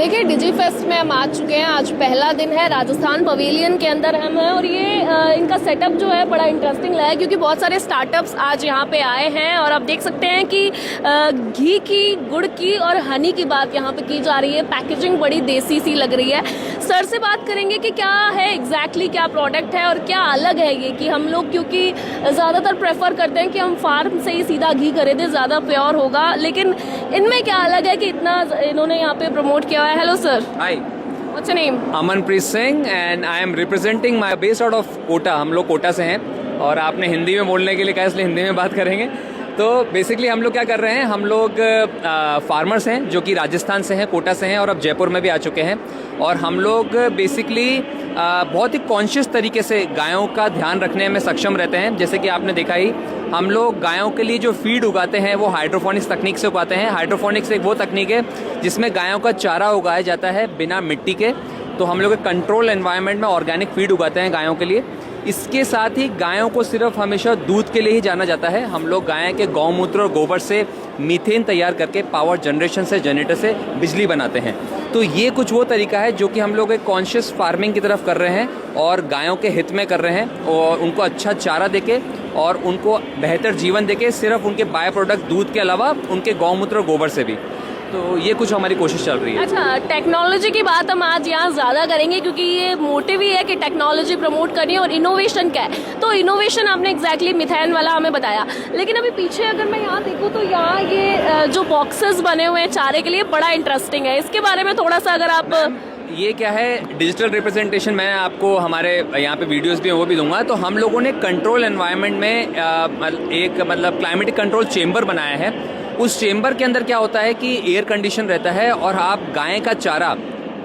देखिए डिजी फेस्ट में हम आ चुके हैं। आज पहला दिन है, राजस्थान पवेलियन के अंदर हम हैं और ये इनका सेटअप जो है बड़ा इंटरेस्टिंग लगा क्योंकि बहुत सारे स्टार्टअप्स आज यहाँ पे आए हैं और आप देख सकते हैं कि घी की, गुड़ की और हनी की बात यहाँ पे की जा रही है। पैकेजिंग बड़ी देसी सी लग रही है। सर से बात करेंगे कि क्या है एग्जैक्टली क्या प्रोडक्ट है और क्या अलग है ये, कि हम लोग क्योंकि ज़्यादातर प्रेफर करते हैं कि हम फार्म से ही सीधा घी खरीदें, ज़्यादा प्योर होगा, लेकिन इनमें क्या अलग है कि इतना इन्होंने यहाँ पे प्रमोट किया है। Hello sir. Hi, What's your name? Amanpreet Singh and I am representing my based out of Kota. हम लोग कोटा से हैं और आपने हिंदी में बोलने के लिए कहा, इसलिए हिंदी में बात करेंगे। तो बेसिकली हम लोग क्या कर रहे हैं, हम लोग फार्मर्स हैं जो कि राजस्थान से हैं, कोटा से हैं और अब जयपुर में भी आ चुके हैं। और हम लोग बेसिकली बहुत ही कॉन्शियस तरीके से गायों का ध्यान रखने में सक्षम रहते हैं। जैसे कि आपने देखा ही, हम लोग गायों के लिए जो फीड उगाते हैं वो हाइड्रोफोनिक्स तकनीक से उगाते हैं। हाइड्रोफोनिक्स एक वो तकनीक है जिसमें गायों का चारा उगाया जाता है बिना मिट्टी के। तो हम लोग एक कंट्रोल एनवायरनमेंट में ऑर्गेनिक फीड उगाते हैं गायों के लिए। इसके साथ ही गायों को सिर्फ हमेशा दूध के लिए ही जाना जाता है। हम लोग गाय के गौमूत्र और गोबर से मीथेन तैयार करके पावर जनरेशन से, जनरेटर से बिजली बनाते हैं। तो ये कुछ वो तरीका है जो कि हम लोग एक कॉन्शियस फार्मिंग की तरफ कर रहे हैं और गायों के हित में कर रहे हैं और उनको अच्छा चारा देके और उनको बेहतर जीवन देके, सिर्फ उनके बाय प्रोडक्ट दूध के अलावा उनके गौमूत्र और गोबर से भी। तो ये कुछ हमारी कोशिश चल रही है। अच्छा, टेक्नोलॉजी की बात हम आज यहाँ ज़्यादा करेंगे क्योंकि ये मोटिव ही है कि टेक्नोलॉजी प्रमोट करनी है और इनोवेशन क्या है। तो इनोवेशन आपने एग्जैक्टली मिथेन वाला हमें बताया, लेकिन अभी पीछे अगर मैं यहाँ देखूँ तो यहाँ ये जो बॉक्सेस बने हुए हैं चारे के लिए, बड़ा इंटरेस्टिंग है। इसके बारे में थोड़ा सा अगर आप ये क्या है, डिजिटल रिप्रेजेंटेशन मैं आपको हमारे यहाँ पे वीडियोस भी हैं वो भी दूंगा। तो हम लोगों ने कंट्रोल एनवायरनमेंट में एक क्लाइमेटिक कंट्रोल चेम्बर बनाया है। उस चेम्बर के अंदर क्या होता है कि एयर कंडीशन रहता है और आप गाय का चारा,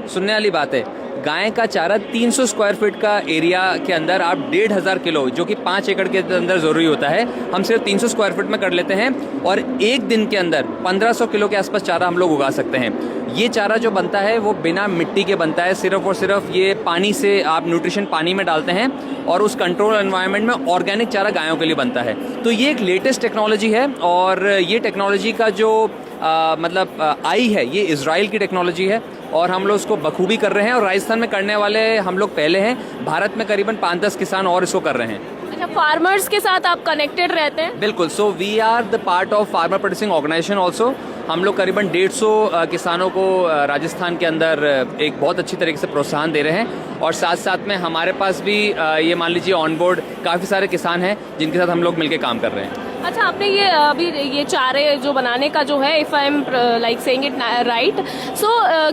सुनने वाली बात है, गाय का चारा 300 स्क्वायर फीट का एरिया के अंदर आप 1500 किलो, जो कि 5 एकड़ के अंदर ज़रूरी होता है, हम सिर्फ 300 स्क्वायर फीट में कर लेते हैं और एक दिन के अंदर 1500 किलो के आसपास चारा हम लोग उगा सकते हैं। ये चारा जो बनता है वो बिना मिट्टी के बनता है, सिर्फ और सिर्फ ये पानी से, आप न्यूट्रिशन पानी में डालते हैं और उस कंट्रोल एनवायरनमेंट में ऑर्गेनिक चारा गायों के लिए बनता है। तो ये एक लेटेस्ट टेक्नोलॉजी है और ये टेक्नोलॉजी का जो आई है, ये इजराइल की टेक्नोलॉजी है और हम लोग उसको बखूबी कर रहे हैं और राजस्थान में करने वाले हम लोग पहले हैं। भारत में करीबन 5-10 किसान और इसको कर रहे हैं। अच्छा, फार्मर्स के साथ आप कनेक्टेड रहते हैं? बिल्कुल। So we are the part of farmer producing organisation also. हम लोग करीबन 150 किसानों को राजस्थान के अंदर एक बहुत अच्छी तरीके से प्रोत्साहन दे रहे हैं और साथ साथ में हमारे पास भी ये मान लीजिए ऑन बोर्ड काफ़ी सारे किसान हैं जिनके साथ हम लोग मिलकर काम कर रहे हैं। अच्छा, आपने ये अभी ये चारे जो बनाने का जो है, if I am like saying it right, so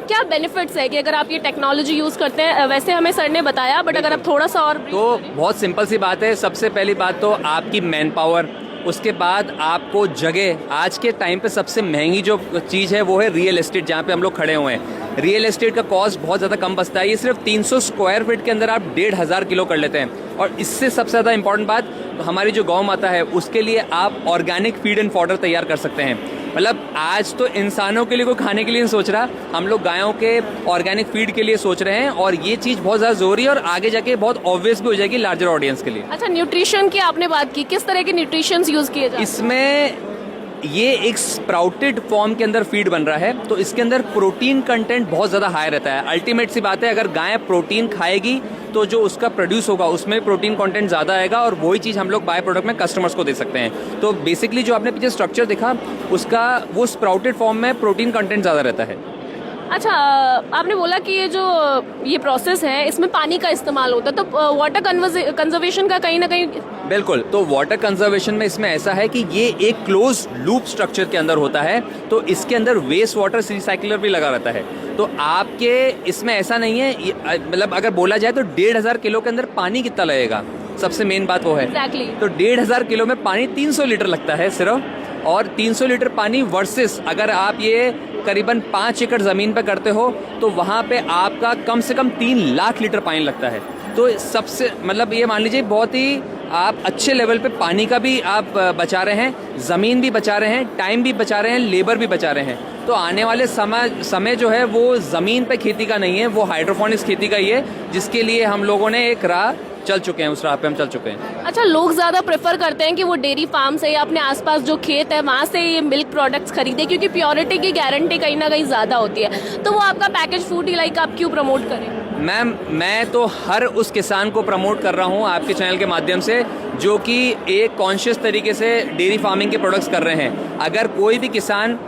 क्या बेनिफिट्स है कि अगर आप ये टेक्नोलॉजी यूज़ करते हैं? वैसे हमें सर ने बताया, बट अगर आप थोड़ा सा और तो बहुत सिंपल सी बात है। सबसे पहली बात तो आपकी मैन पावर, उसके बाद आपको जगह। आज के टाइम पे सबसे महंगी जो चीज़ है वो है रियल एस्टेट, जहाँ पे हम लोग खड़े हुए हैं। रियल एस्टेट का कॉस्ट बहुत ज़्यादा कम बचता है। ये सिर्फ 300 स्क्वायर फीट के अंदर आप 1500 किलो कर लेते हैं। और इससे सबसे ज़्यादा इंपॉर्टेंट बात, हमारी जो गौ माता है उसके लिए आप ऑर्गेनिक फीड एंड फॉडर तैयार कर सकते हैं। मतलब आज तो इंसानों के लिए कोई खाने के लिए नहीं सोच रहा, हम लोग गायों के ऑर्गेनिक फीड के लिए सोच रहे हैं और ये चीज़ बहुत ज़्यादा ज़रूरी है और आगे जाके बहुत ऑब्वियस भी हो जाएगी लार्जर ऑडियंस के लिए। अच्छा, न्यूट्रिशन की आपने बात की, किस तरह के न्यूट्रिशंस यूज़ किए जाते हैं? इसमें ये एक स्प्राउटेड फॉर्म के अंदर फीड बन रहा है, तो इसके अंदर प्रोटीन कंटेंट बहुत ज़्यादा हाई रहता है। अल्टीमेट सी बात है, अगर गाय प्रोटीन खाएगी तो जो उसका प्रोड्यूस होगा उसमें प्रोटीन कंटेंट ज़्यादा आएगा और वही चीज़ हम लोग बाय प्रोडक्ट में कस्टमर्स को दे सकते हैं। तो बेसिकली जो आपने पीछे स्ट्रक्चर देखा, उसका वो स्प्राउटेड फॉर्म में प्रोटीन कंटेंट ज़्यादा रहता है। अच्छा, आपने बोला कि ये प्रोसेस है, इसमें पानी का इस्तेमाल होता है, तो वाटर कंजर्वेशन का कहीं ना कहीं? बिल्कुल। तो वाटर कंजर्वेशन में इसमें ऐसा है कि ये एक क्लोज लूप स्ट्रक्चर के अंदर होता है, तो इसके अंदर वेस्ट वाटर रिसाइकलर भी लगा रहता है। तो आपके इसमें ऐसा नहीं है, मतलब अगर बोला जाए तो 1500 किलो के अंदर पानी कितना लगेगा, सबसे मेन बात वो है। Exactly. तो 1500 किलो में पानी 300 लीटर लगता है सिर्फ, और 300 लीटर पानी वर्सेस अगर आप ये करीबन 5 एकड़ ज़मीन पे करते हो तो वहाँ पे आपका कम से कम 3 लाख लीटर पानी लगता है। तो सबसे मतलब ये मान लीजिए बहुत ही आप अच्छे लेवल पे पानी का भी आप बचा रहे हैं, ज़मीन भी बचा रहे हैं, टाइम भी बचा रहे हैं, लेबर भी बचा रहे हैं। तो आने वाले समय जो है वो ज़मीन पे खेती का नहीं है, वो हाइड्रोपोनिक्स खेती का ही है, जिसके लिए हम लोगों ने एक राह चल चुके हैं, उस राह पे हम चल चुके हैं। अच्छा, लोग ज़्यादा प्रेफर करते हैं कि वो डेयरी फार्म से या अपने आसपास जो खेत है वहाँ से ये मिल्क प्रोडक्ट्स खरीदें, क्योंकि प्योरिटी की गारंटी कहीं ना कहीं ज़्यादा होती है, तो वो आपका पैकेज फूड ही लाइक आप क्यों प्रमोट करें? मैम, मैं तो हर उस किसान को प्रमोट कर रहा हूँ आपके चैनल के माध्यम से जो कि एक कॉन्शियस तरीके से डेयरी फार्मिंग के प्रोडक्ट्स कर रहे हैं। अगर कोई भी किसान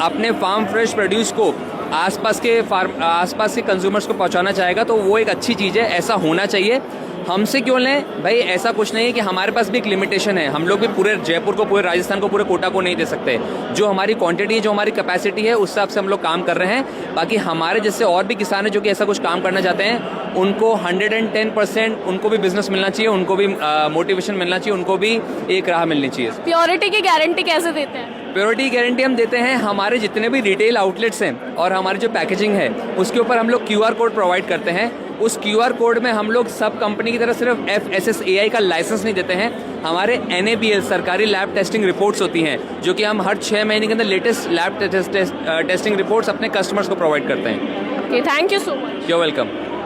अपने फार्म फ्रेश प्रोड्यूस को आसपास के कंज्यूमर्स को पहुंचाना चाहेगा तो वो एक अच्छी चीज़ है, ऐसा होना चाहिए। हमसे क्यों लें भाई? ऐसा कुछ नहीं है कि हमारे पास भी एक लिमिटेशन है, हम लोग भी पूरे जयपुर को, पूरे राजस्थान को, पूरे कोटा को नहीं दे सकते। जो हमारी क्वांटिटी है, जो हमारी कैपेसिटी है, उस हिसाब से हम लोग काम कर रहे हैं। बाकी हमारे जैसे और भी किसान हैं जो कि ऐसा कुछ काम करना चाहते हैं, उनको 110% उनको भी बिजनेस मिलना चाहिए, उनको भी मोटिवेशन मिलना चाहिए, उनको भी एक राह मिलनी चाहिए। प्योरिटी की गारंटी कैसे देते हैं? प्योरिटी गारंटी हम देते हैं हमारे जितने भी रिटेल आउटलेट्स हैं और हमारी जो पैकेजिंग है उसके ऊपर हम लोग QR कोड प्रोवाइड करते हैं। उस QR कोड में हम लोग सब कंपनी की तरह सिर्फ FSSAI का लाइसेंस नहीं देते हैं, हमारे NABL सरकारी लैब टेस्टिंग रिपोर्ट्स होती हैं जो कि हम हर 6 महीने के अंदर लेटेस्ट लैब टेस्टिंग रिपोर्ट्स अपने कस्टमर्स को प्रोवाइड करते हैं। Okay, thank you so much. You welcome.